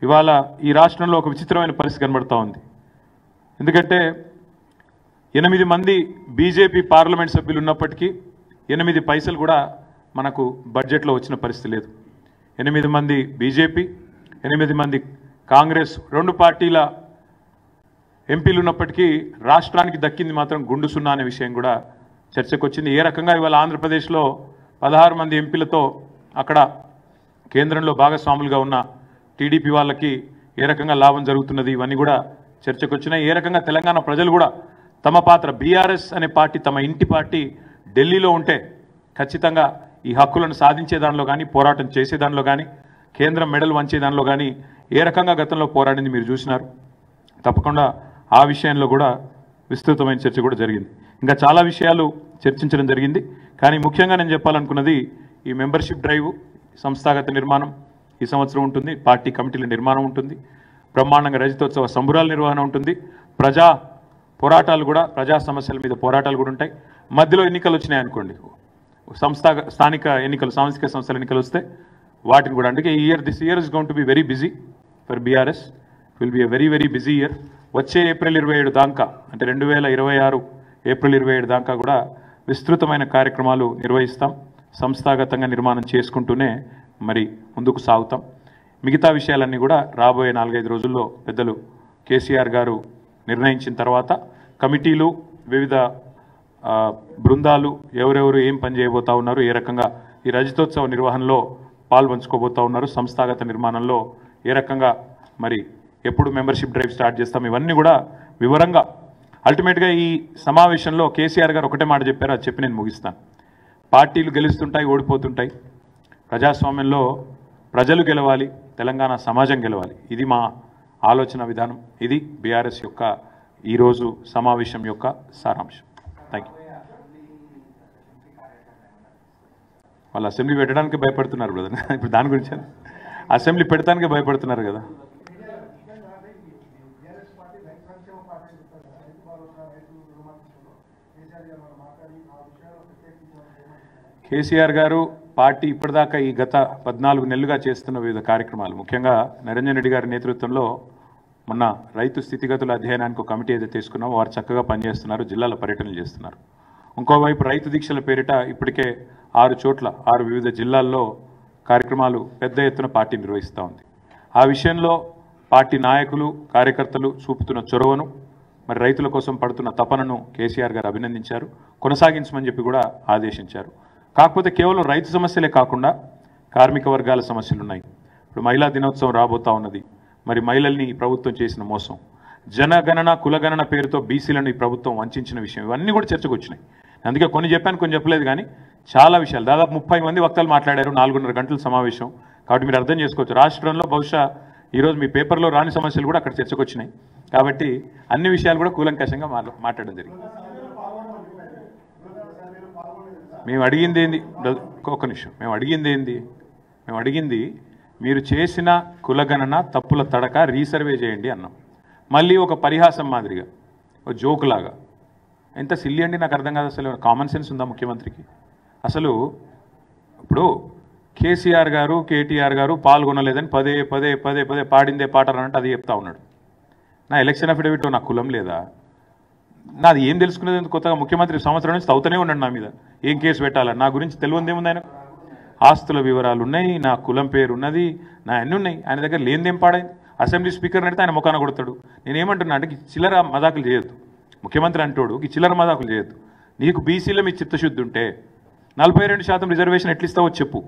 ఇవాళ ఈ రాష్ట్రంలో ఒక విచిత్రమైన పరిస్థితి కనబడతా ఉంది. ఎందుకంటే 8 మంది బీజేపీ పార్లమెంట్ సభ్యులు ఉన్నప్పటికీ 8 పైసలు కూడా మనకు బడ్జెట్లో వచ్చిన పరిస్థితి లేదు. 8 మంది బీజేపీ, 8 మంది కాంగ్రెస్, 2 పార్టీల ఎంపీలు ఉన్నప్పటికీ రాష్ట్రానికి దక్కింది మాత్రం గుండు సున్నా అనే విషయం కూడా చర్చకు వచ్చింది. ఏ రకంగా ఇవాళ ఆంధ్రప్రదేశ్లో 16 మంది ఎంపీలతో అక్కడ కేంద్రంలో భాగస్వాములుగా ఉన్న టీడీపీ వాళ్ళకి ఏ రకంగా లాభం జరుగుతున్నది, ఇవన్నీ కూడా చర్చకు వచ్చినాయి. ఏ రకంగా తెలంగాణ ప్రజలు కూడా తమ పాత్ర, బీఆర్ఎస్ అనే పార్టీ తమ ఇంటి పార్టీ ఢిల్లీలో ఉంటే ఖచ్చితంగా ఈ హక్కులను సాధించే దానిలో కానీ, పోరాటం చేసే దానిలో కానీ, కేంద్రం మెడల్ వంచే దానిలో కానీ ఏ రకంగా గతంలో పోరాడింది మీరు చూసినారు. తప్పకుండా ఆ విషయంలో కూడా విస్తృతమైన చర్చ కూడా జరిగింది. ఇంకా చాలా విషయాలు చర్చించడం జరిగింది. కానీ ముఖ్యంగా నేను చెప్పాలనుకున్నది ఈ మెంబర్షిప్ డ్రైవ్, సంస్థాగత నిర్మాణం ఈ సంవత్సరం ఉంటుంది, పార్టీ కమిటీల నిర్మాణం ఉంటుంది, బ్రహ్మాండంగా రజతోత్సవ సంబురాల నిర్వహణ ఉంటుంది, ప్రజా పోరాటాలు కూడా, ప్రజా సమస్యల మీద పోరాటాలు కూడా ఉంటాయి. మధ్యలో ఎన్నికలు వచ్చినాయి అనుకోండి, స్థానిక ఎన్నికలు, సాంస్థిక సంస్థల ఎన్నికలు వస్తే వాటిని కూడా, అందుకే this year is going to be very busy for BRS. Will be a very very busy year. వచ్చే ఏప్రిల్ 27 దాకా, అంటే 2026 ఏప్రిల్ 27 దాకా కూడా విస్తృతమైన కార్యక్రమాలు నిర్వహిస్తాం. సంస్థాగతంగా నిర్మాణం చేసుకుంటూనే మరి ముందుకు సాగుతాం. మిగతా విషయాలన్నీ కూడా రాబోయే 4-5 రోజుల్లో పెద్దలు కేసీఆర్ గారు నిర్ణయించిన తర్వాత కమిటీలు, వివిధ బృందాలు ఎవరెవరు ఏం పని చేయబోతా ఉన్నారు, ఏ రకంగా ఈ రజతోత్సవ నిర్వహణలో పాల్పంచుకోబోతా ఉన్నారు, సంస్థాగత నిర్మాణంలో ఏ రకంగా మరి ఎప్పుడు మెంబర్షిప్ డ్రైవ్ స్టార్ట్ చేస్తాం, ఇవన్నీ కూడా వివరంగా. అల్టిమేట్గా ఈ సమావేశంలో కేసీఆర్ గారు ఒకటే మాట చెప్పారు, అది చెప్పి నేను ముగిస్తాను. పార్టీలు గెలుస్తుంటాయి, ఓడిపోతుంటాయి. ప్రజాస్వామ్యంలో ప్రజలు గెలవాలి, తెలంగాణ సమాజం గెలవాలి. ఇది మా ఆలోచన విధానం. ఇది బీఆర్ఎస్ యొక్క ఈరోజు సమావేశం యొక్క సారాంశం. Thank you. వాళ్ళు అసెంబ్లీ పెట్టడానికి భయపడుతున్నారు బ్రదర్. ఇప్పుడు దాని గురించి అసెంబ్లీ పెడతానికి భయపడుతున్నారు కదా. కేసీఆర్ గారు పార్టీ ఇప్పటిదాకా ఈ గత 14 నెలలుగా చేస్తున్న వివిధ కార్యక్రమాలు, ముఖ్యంగా నిరంజన్ రెడ్డి గారి నేతృత్వంలో మొన్న రైతు స్థితిగతుల అధ్యయనానికి ఒక కమిటీ ఏదైతే తీసుకున్నామో వారు చక్కగా పనిచేస్తున్నారు, జిల్లాల పర్యటనలు చేస్తున్నారు. ఇంకోవైపు రైతు దీక్షల పేరిట ఇప్పటికే 6 చోట్ల 6 వివిధ జిల్లాల్లో కార్యక్రమాలు పెద్ద ఎత్తున పార్టీ నిర్వహిస్తూ ఉంది. ఆ విషయంలో పార్టీ నాయకులు, కార్యకర్తలు చూపుతున్న చొరవను, మరి రైతుల కోసం పడుతున్న తపనను కేసీఆర్ గారు అభినందించారు, కొనసాగించమని చెప్పి కూడా ఆదేశించారు. కాకపోతే కేవలం రైతు సమస్యలే కాకుండా కార్మిక వర్గాల సమస్యలు ఉన్నాయి. ఇప్పుడు మహిళా దినోత్సవం రాబోతా ఉన్నది. మరి మహిళల్ని ఈ ప్రభుత్వం చేసిన మోసం, జనగణన కులగణన పేరుతో బీసీలను ఈ ప్రభుత్వం వంచిన విషయం, ఇవన్నీ కూడా చర్చకు వచ్చినాయి. అందుకే కొన్ని చెప్పాను, కొన్ని చెప్పలేదు. కానీ చాలా విషయాలు, దాదాపు 30 మంది వక్తలు మాట్లాడారు, 4.5 గంటల సమావేశం. కాబట్టి మీరు అర్థం చేసుకోవచ్చు, రాష్ట్రంలో బహుశా ఈరోజు మీ పేపర్లో రాని సమస్యలు కూడా అక్కడ చర్చకు వచ్చినాయి. కాబట్టి అన్ని విషయాలు కూడా కూలంకషంగా మాట్లాడడం జరిగింది. మేము అడిగింది ఏంది, ఒక్క నిమిషం, మేము అడిగింది మీరు చేసిన కులగణన తప్పుల తడక రీసర్వే చేయండి అన్నాం. మళ్ళీ ఒక పరిహాసం మాదిరిగా, ఒక జోకులాగా, ఎంత సిల్లి అండి, నాకు అర్థం కాదు. అసలు కామన్ సెన్స్ ఉందా ముఖ్యమంత్రికి? అసలు ఇప్పుడు కేసీఆర్ గారు, కేటీఆర్ గారు పాల్గొనలేదని పదే పదే పదే పదే పాడిందే పాట అన్నట్టు అది చెప్తా ఉన్నాడు. నా ఎలక్షన్ అఫిడవిట్ నా కులం లేదా, నాది ఏం తెలుసుకునేది? కొత్తగా ముఖ్యమంత్రి సంవత్సరం నుంచి అవుతూనే ఉన్నాడు నా మీద, ఏం కేసు పెట్టాలని. నా గురించి తెలియదు ఏముంది? ఆయన ఆస్తుల వివరాలు ఉన్నాయి, నా కులం పేరు ఉన్నది, నా అన్నీ ఉన్నాయి. ఆయన దగ్గర లేనిదేం పాడైంది? అసెంబ్లీ స్పీకర్ నడితే ఆయన ముఖాన కొడతాడు. నేనేమంటున్నా అంటే చిల్లర మదాకులు చేయొద్దు. ముఖ్యమంత్రి అంటోడు ఈ చిల్లర మదాకులు చేయొద్దు. నీకు బీసీలో మీ చిత్తశుద్ధి ఉంటే 42% రిజర్వేషన్ ఎట్లిస్తావో చెప్పు.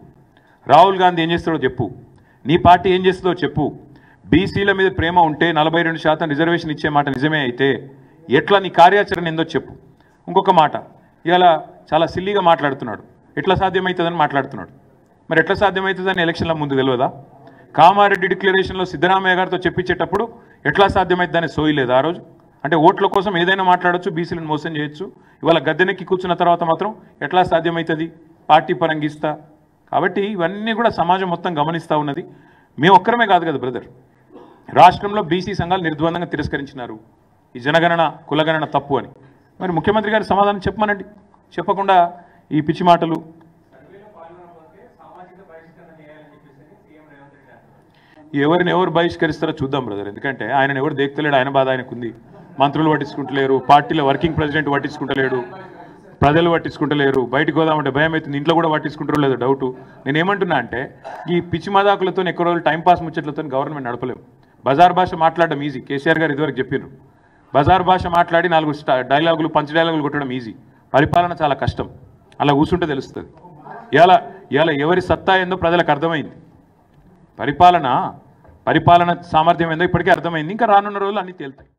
రాహుల్ గాంధీ ఏం చేస్తాడో చెప్పు. నీ పార్టీ ఏం చేస్తుందో చెప్పు. బీసీల మీద ప్రేమ ఉంటే 42% రిజర్వేషన్ ఇచ్చే మాట నిజమే అయితే ఎట్లా నీ కార్యాచరణ ఏందో చెప్పు. ఇంకొక మాట, ఇవాళ చాలా సిల్లీగా మాట్లాడుతున్నాడు, ఎట్లా సాధ్యమవుతుందని మాట్లాడుతున్నాడు. మరి ఎట్లా సాధ్యమవుతుందని ఎలక్షన్ల ముందు తెలియదా? కామారెడ్డి డిక్లరేషన్లో సిద్ధరామయ్య గారితో చెప్పించేటప్పుడు ఎట్లా సాధ్యమవుతుందని సోయలేదు ఆ రోజు. అంటే ఓట్ల కోసం ఏదైనా మాట్లాడచ్చు, బీసీలను మోసం చేయొచ్చు. ఇవాళ గద్దెనెక్కి కూర్చున్న తర్వాత మాత్రం ఎట్లా సాధ్యమవుతుంది, పార్టీ పరంగిస్తా. కాబట్టి ఇవన్నీ కూడా సమాజం మొత్తం గమనిస్తూ ఉన్నది. మేము ఒక్కరమే కాదు కదా బ్రదర్, రాష్ట్రంలో బీసీ సంఘాలు నిర్ద్వందంగా తిరస్కరించినారు ఈ జనగణన కులగణన తప్పు అని. మరి ముఖ్యమంత్రి గారి సమాధానం చెప్పమనండి. చెప్పకుండా ఈ పిచ్చి మాటలు. ఎవరిని ఎవరు బహిష్కరిస్తారో చూద్దాం బ్రదర్. ఎందుకంటే ఆయన ఎవరు దేక్తలేడు, ఆయన బాధ ఆయనకుంది. మంత్రులు పట్టించుకుంటలేరు, పార్టీలో వర్కింగ్ ప్రెసిడెంట్ పట్టించుకుంటలేడు, ప్రజలు పట్టించుకుంటలేరు. బయటకు పోదామంటే భయం అవుతుంది, ఇంట్లో కూడా పట్టించుకుంటారో లేదో డౌటు. నేనేమంటున్నా అంటే ఈ పిచ్చి మదాకులతో ఎక్కువ రోజులు టైంపాస్ ముచ్చట్లతో గవర్నమెంట్ నడపలేము. బజార్ భాష మాట్లాడడం ఈజీ, కేసీఆర్ గారు ఇదివరకు చెప్పారు. బజార్ భాష మాట్లాడి 4 డైలాగులు పంచ్ డైలాగులు కొట్టడం ఈజీ, పరిపాలన చాలా కష్టం. అలా కూర్చుంటే తెలుస్తుంది. ఇలా ఎవరి సత్తా ఏందో ప్రజలకు అర్థమైంది. పరిపాలన సామర్థ్యం ఏందో ఇప్పటికే అర్థమైంది. ఇంకా రానున్న రోజులు అన్నీ తేలుతాయి.